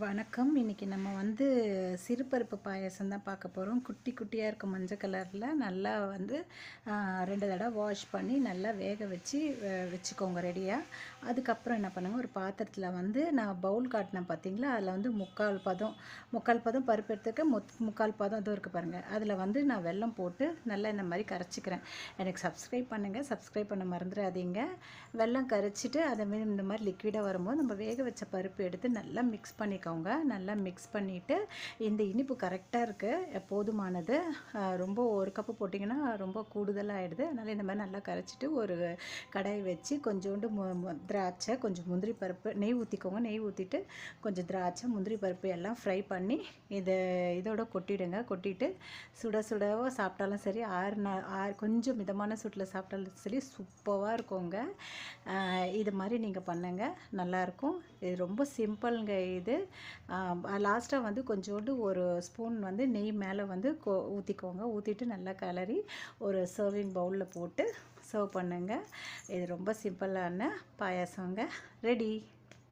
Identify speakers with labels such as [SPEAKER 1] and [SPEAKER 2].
[SPEAKER 1] வணக்கம். இன்றைக்கி நம்ம சிறுபருப்பு பாயாசம் தான் பார்க்க போகிறோம். குட்டி குட்டியாக இருக்கும் மஞ்சள் கலரில். நல்லா 2 தடவை வாஷ் பண்ணி நல்லா வேக வச்சு வச்சுக்கோங்க ரெடியாக. அதுக்கப்புறம் என்ன பண்ணுங்கள், ஒரு பாத்திரத்தில் நான் பவுல் காட்டினேன் பார்த்தீங்களா, அதில் முக்கால் பதம் பருப்பு எடுத்துக்க, முக்கால் பதம் இதுவும் இருக்குது பாருங்கள். அதில் நான் வெல்லம் போட்டு நல்லா இந்த மாதிரி கரைச்சிக்கிறேன். எனக்கு சப்ஸ்கிரைப் பண்ணுங்கள், சப்ஸ்கிரைப் பண்ண மறந்துடாதீங்க. வெல்லம் கரைச்சிட்டு அதை இந்த மாதிரி லிக்விடாக வரும்போது நம்ம வேக வச்ச பருப்பு எடுத்து நல்லா மிக்ஸ் பண்ணிக்கோங்க. நல்லா மிக்ஸ் பண்ணிவிட்டு, இந்த இனிப்பு கரெக்டாக இருக்குது, போதுமானது. ரொம்ப ஒரு கப்பு போட்டிங்கன்னா ரொம்ப கூடுதலாக ஆகிடுது. அதனால் இந்த மாதிரி நல்லா கரைச்சிட்டு ஒரு கடாய் வச்சு கொஞ்சோண்டு திராட்சை, கொஞ்சம் முந்திரி பருப்பு, நெய் ஊற்றிக்கோங்க. நெய் ஊற்றிட்டு கொஞ்சம் திராட்சை, முந்திரி பருப்பு எல்லாம் ஃப்ரை பண்ணி இதோட கொட்டிடுங்க. கொட்டிட்டு சுட சுடவோ சாப்பிட்டாலும் சரி, கொஞ்சம் மிதமான சூட்டில் சாப்பிட்டாலும் சரி, சூப்பராக இருக்குங்க. இது மாதிரி நீங்கள் பண்ணுங்கள், நல்லாயிருக்கும். இது ரொம்ப சிம்பிளுங்க. இது லாஸ்ட்டாக கொஞ்சோண்டு ஒரு ஸ்பூன் நெய் மேலே ஊற்றிக்கோங்க. ஊற்றிட்டு நல்லா கிளறி ஒரு சர்விங் பவுலில் போட்டு சர்வ் பண்ணுங்கள். இது ரொம்ப சிம்பிளான பாயாசங்க, ரெடி.